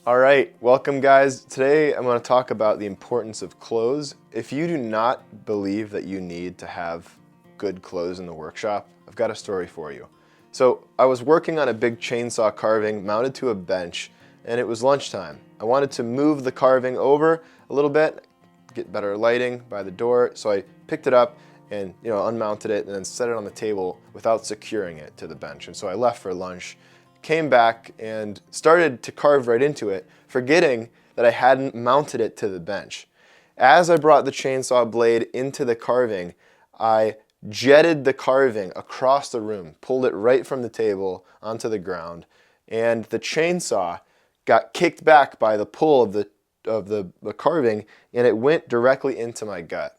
All right, welcome guys. Today I'm going to talk about the importance of clothes. If you do not believe that you need to have good clothes in the workshop, I've got a story for you. So I was working on a big chainsaw carving mounted to a bench, and it was lunchtime. I wanted to move the carving over a little bit, get better lighting by the door, so I picked it up and unmounted it and then set it on the table without securing it to the bench. And so I left for lunch, came back and started to carve right into it, forgetting that I hadn't mounted it to the bench. As I brought the chainsaw blade into the carving, I jetted the carving across the room, pulled it right from the table onto the ground, and the chainsaw got kicked back by the pull of the carving, and it went directly into my gut.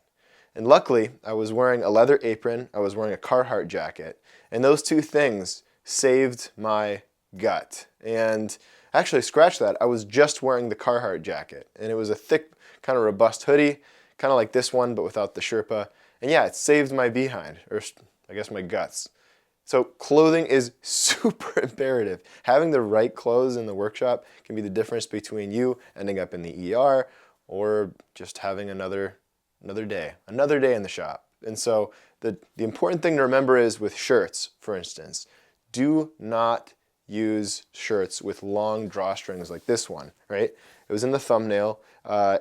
And luckily, I was wearing a leather apron, I was wearing a Carhartt jacket, and those two things saved my gut. And actually, scratch that, I was just wearing the Carhartt jacket, and it was a thick, kind of robust hoodie, kind of like this one, but without the Sherpa. And yeah, it saved my behind, or I guess my guts. So clothing is super imperative. Having the right clothes in the workshop can be the difference between you ending up in the ER or just having another day in the shop. And so the important thing to remember is with shirts, for instance, do not use shirts with long drawstrings like this one, right? It was in the thumbnail.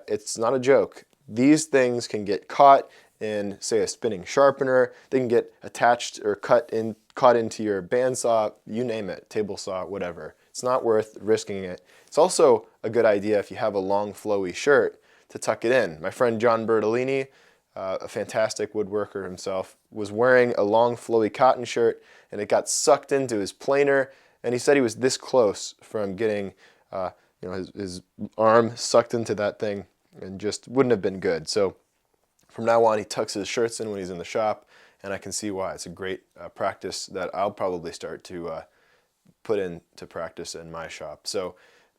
It's not a joke. These things can get caught in, say, a spinning sharpener. They can get attached or caught into your bandsaw, you name it, table saw, whatever. It's not worth risking it. It's also a good idea if you have a long flowy shirt to tuck it in. My friend John Bertolini, a fantastic woodworker himself, was wearing a long flowy cotton shirt and it got sucked into his planer, and he said he was this close from getting his arm sucked into that thing and just wouldn't have been good. So from now on, he tucks his shirts in when he's in the shop, and I can see why. It's a great practice that I'll probably start to put into practice in my shop. So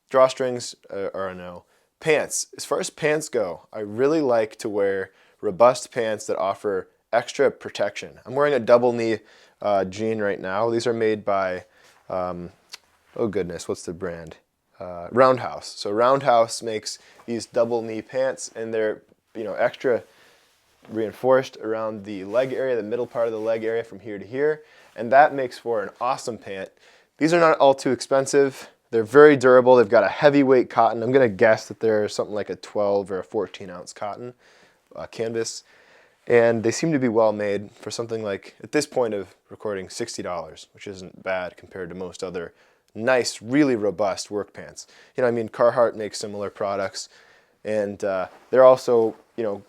drawstrings are a no. Pants. As far as pants go, I really like to wear robust pants that offer extra protection. I'm wearing a double knee jean right now. These are made by, oh goodness, what's the brand? Roundhouse. So Roundhouse makes these double knee pants, and they're extra reinforced around the leg area, the middle part of the leg area from here to here, and that makes for an awesome pant. These are not all too expensive. They're very durable. They've got a heavyweight cotton. I'm going to guess that they're something like a 12 or a 14 ounce cotton canvas, and they seem to be well made for something like, at this point of recording, $60, which isn't bad compared to most other nice, really robust work pants. Carhartt makes similar products, and they're also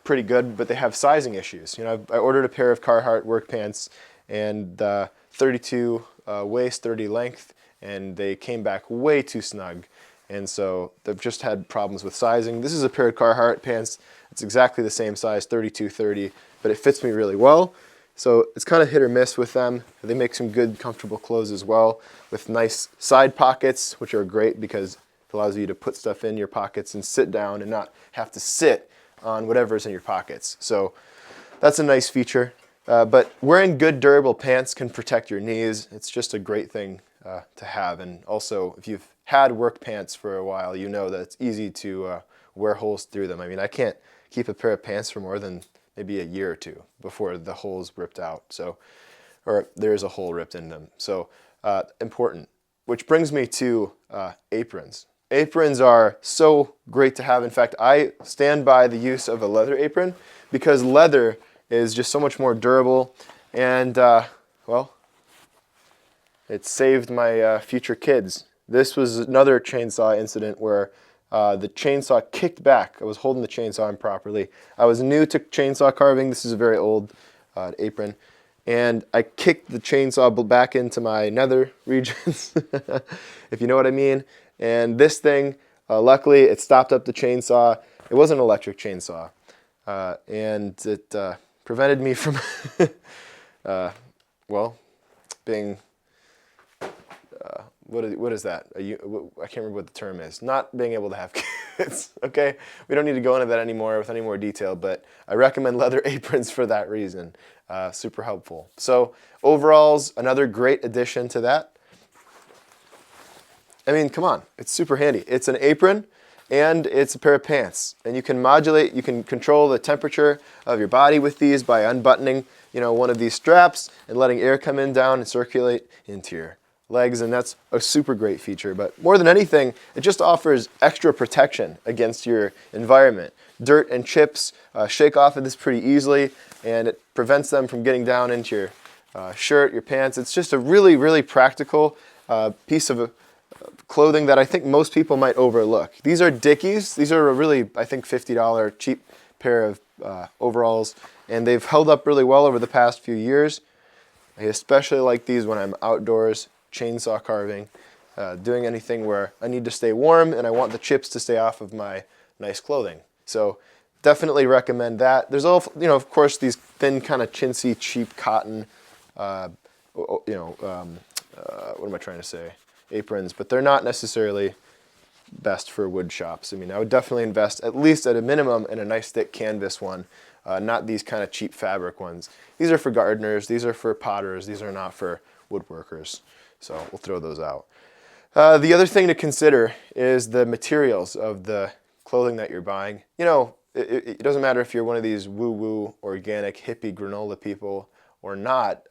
pretty good, but they have sizing issues. I ordered a pair of Carhartt work pants, and 32 waist, 30 length, and they came back way too snug, and so they've just had problems with sizing. This is a pair of Carhartt pants. It's exactly the same size, 32, 30, but it fits me really well. So it's kind of hit or miss with them. They make some good, comfortable clothes as well, with nice side pockets, which are great because it allows you to put stuff in your pockets and sit down and not have to sit on whatever's in your pockets. So that's a nice feature. But wearing good, durable pants can protect your knees. It's just a great thing to have. And also, if you've had work pants for a while, you know that it's easy to wear holes through them. I can't keep a pair of pants for more than maybe a year or two before the hole's ripped out. So, or there's a hole ripped in them. So important. Which brings me to aprons. Aprons are so great to have. In fact, I stand by the use of a leather apron because leather is just so much more durable, and well, it saved my future kids. This was another chainsaw incident where the chainsaw kicked back. I was holding the chainsaw improperly. I was new to chainsaw carving. This is a very old apron. And I kicked the chainsaw back into my nether regions, if you know what I mean. And this thing, luckily, it stopped up the chainsaw. It was an electric chainsaw. And it prevented me from, being... What is that? I can't remember what the term is. Not being able to have kids, okay? We don't need to go into that anymore with any more detail, but I recommend leather aprons for that reason. Super helpful. So overalls, another great addition to that. I mean, come on, it's super handy. It's an apron and it's a pair of pants. And you can modulate, you can control the temperature of your body with these by unbuttoning, one of these straps and letting air come in down and circulate into your legs, and that's a super great feature. But more than anything, it just offers extra protection against your environment. Dirt and chips shake off of this pretty easily, and it prevents them from getting down into your shirt, your pants. It's just a really, really practical piece of clothing that I think most people might overlook. These are Dickies. These are a really, I think, $50 cheap pair of overalls, and they've held up really well over the past few years. I especially like these when I'm outdoors, chainsaw carving, doing anything where I need to stay warm and I want the chips to stay off of my nice clothing. So definitely recommend that. There's all, of course, these thin kind of chintzy, cheap cotton, what am I trying to say? Aprons, but they're not necessarily best for wood shops. I mean, I would definitely invest at least at a minimum in a nice thick canvas one, not these kind of cheap fabric ones. These are for gardeners, these are for potters, these are not for woodworkers. So we'll throw those out. The other thing to consider is the materials of the clothing that you're buying. It doesn't matter if you're one of these woo-woo, organic, hippie granola people or not.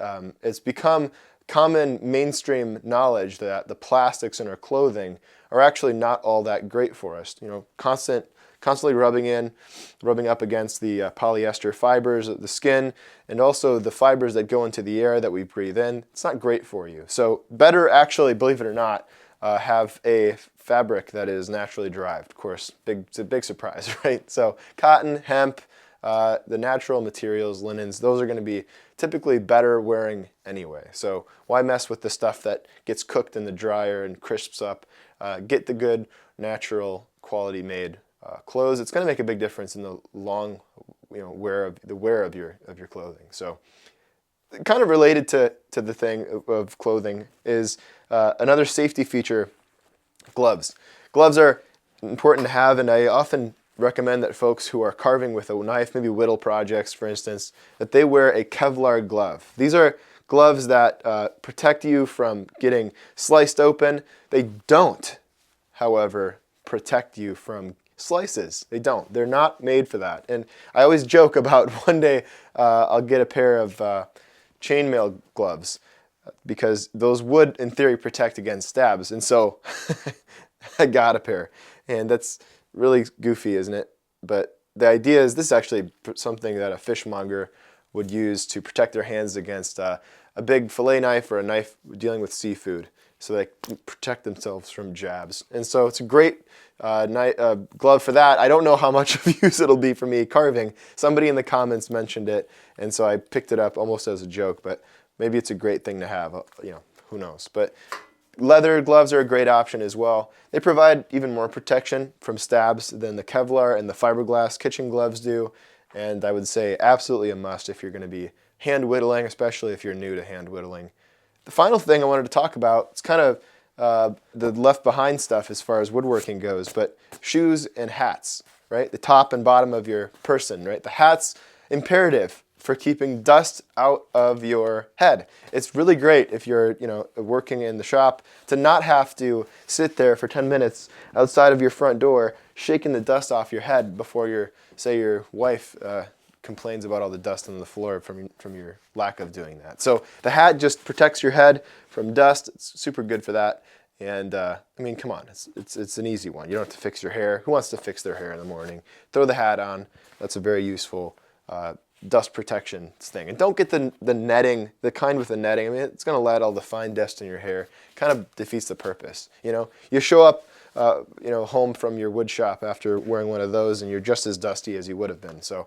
It's become common mainstream knowledge that the plastics in our clothing are actually not all that great for us. Constantly rubbing up against the polyester fibers of the skin, and also the fibers that go into the air that we breathe in. It's not great for you. So better actually, believe it or not, have a fabric that is naturally derived. Of course, it's a big surprise, right? So cotton, hemp, the natural materials, linens, those are going to be typically better wearing anyway. So why mess with the stuff that gets cooked in the dryer and crisps up? Get the good, natural, quality made clothes. It's going to make a big difference in the long, wear of your clothing. So, kind of related to the thing of clothing is another safety feature: gloves. Gloves are important to have, and I often recommend that folks who are carving with a knife, maybe whittle projects, for instance, that they wear a Kevlar glove. These are gloves that protect you from getting sliced open. They don't, however, protect you from slices. They don't. They're not made for that. And I always joke about one day I'll get a pair of chainmail gloves because those would, in theory, protect against stabs. And so I got a pair. And that's really goofy, isn't it? But the idea is this is actually something that a fishmonger would use to protect their hands against a big fillet knife or a knife dealing with seafood, so they protect themselves from jabs. And so it's a great glove for that. I don't know how much of use it'll be for me carving. Somebody in the comments mentioned it, and so I picked it up almost as a joke, but maybe it's a great thing to have, who knows. But leather gloves are a great option as well. They provide even more protection from stabs than the Kevlar and the fiberglass kitchen gloves do, and I would say absolutely a must if you're going to be hand whittling, especially if you're new to hand whittling. The final thing I wanted to talk about, it's kind of the left behind stuff as far as woodworking goes, but shoes and hats, right? The top and bottom of your person, right? The hat's imperative for keeping dust out of your head. It's really great if you're, working in the shop to not have to sit there for 10 minutes outside of your front door shaking the dust off your head before your wife complains about all the dust on the floor from your lack of doing that. So the hat just protects your head from dust. It's super good for that. And come on, it's an easy one. You don't have to fix your hair. Who wants to fix their hair in the morning? Throw the hat on. That's a very useful dust protection thing. And don't get the netting, the kind with the netting. It's going to let all the fine dust in your hair. Kind of defeats the purpose. You show up home from your wood shop after wearing one of those, and you're just as dusty as you would have been. So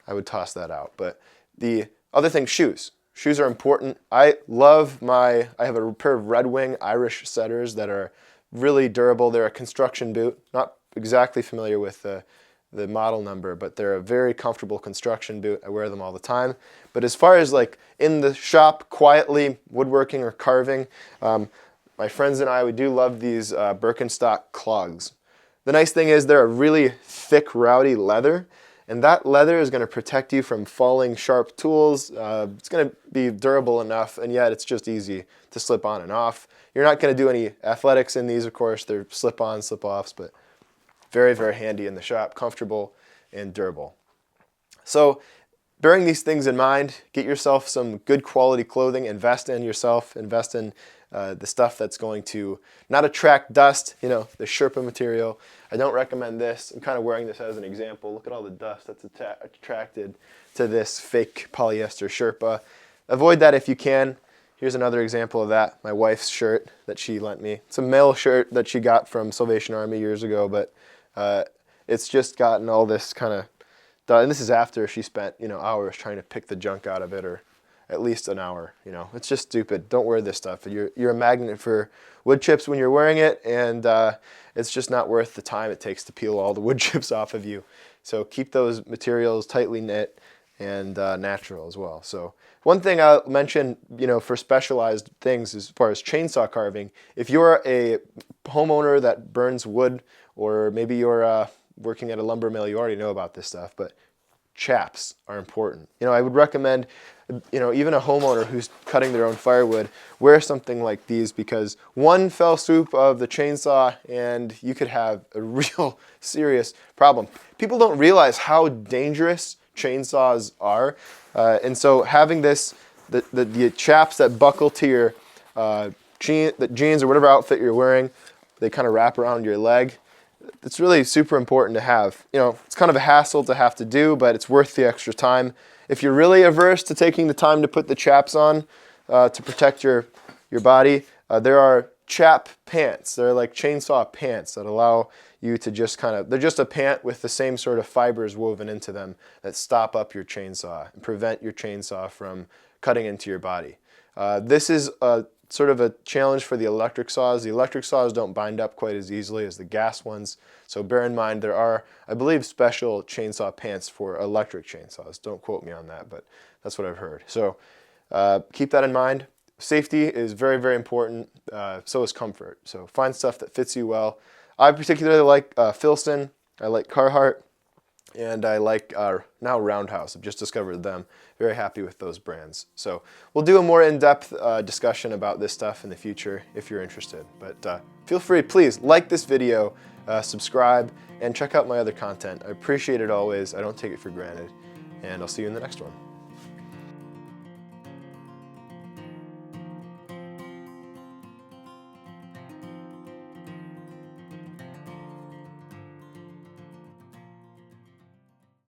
I would toss that out. But the other thing, shoes. Shoes are important. I have a pair of Red Wing Irish setters that are really durable. They're a construction boot. Not exactly familiar with the model number, but they're a very comfortable construction boot. I wear them all the time. But as far as like in the shop, quietly woodworking or carving, my friends and I, we do love these Birkenstock clogs. The nice thing is they're a really thick, rowdy leather, And that leather is going to protect you from falling sharp tools. It's going to be durable enough, and yet it's just easy to slip on and off. You're not going to do any athletics in these, of course. They're slip-on, slip-offs, but very, very handy in the shop, comfortable and durable. So bearing these things in mind, get yourself some good quality clothing, invest in yourself, invest in the stuff that's going to not attract dust, you know, the sharpen material. I don't recommend this. I'm kind of wearing this as an example. Look at all the dust that's attracted to this fake polyester Sherpa. Avoid that if you can. Here's another example of that. My wife's shirt that she lent me. It's a male shirt that she got from Salvation Army years ago, but it's just gotten all this kind of, and this is after she spent, you know, hours trying to pick the junk out of it, or at least an hour. You know, it's just stupid. Don't wear this stuff. You're a magnet for wood chips when you're wearing it, and it's just not worth the time it takes to peel all the wood chips off of you. So keep those materials tightly knit and natural as well. So one thing I'll mention, you know, for specialized things as far as chainsaw carving, if you're a homeowner that burns wood, or maybe you're working at a lumber mill, you already know about this stuff, but chaps are important. You know, I would recommend, you know, even a homeowner who's cutting their own firewood, wear something like these, because one fell swoop of the chainsaw and you could have a real serious problem. People don't realize how dangerous chainsaws are, and so having this, the chaps that buckle to your jeans or whatever outfit you're wearing, they kind of wrap around your leg. It's really super important to have. You know, it's kind of a hassle to have to do, but it's worth the extra time. If you're really averse to taking the time to put the chaps on to protect your body, there are chap pants. They're like chainsaw pants that allow you to just kind of, they're just a pant with the same sort of fibers woven into them that stop up your chainsaw and prevent your chainsaw from cutting into your body. This is sort of a challenge for the electric saws. The electric saws don't bind up quite as easily as the gas ones, so bear in mind there are, I believe, special chainsaw pants for electric chainsaws. Don't quote me on that, but that's what I've heard. So keep that in mind. Safety is very, very important. So is comfort. So find stuff that fits you well. I particularly like Filson. I like Carhartt. And I like now Roundhouse. I've just discovered them. Very happy with those brands. So we'll do a more in-depth discussion about this stuff in the future if you're interested. But feel free, please like this video, subscribe, and check out my other content. I appreciate it always. I don't take it for granted. And I'll see you in the next one.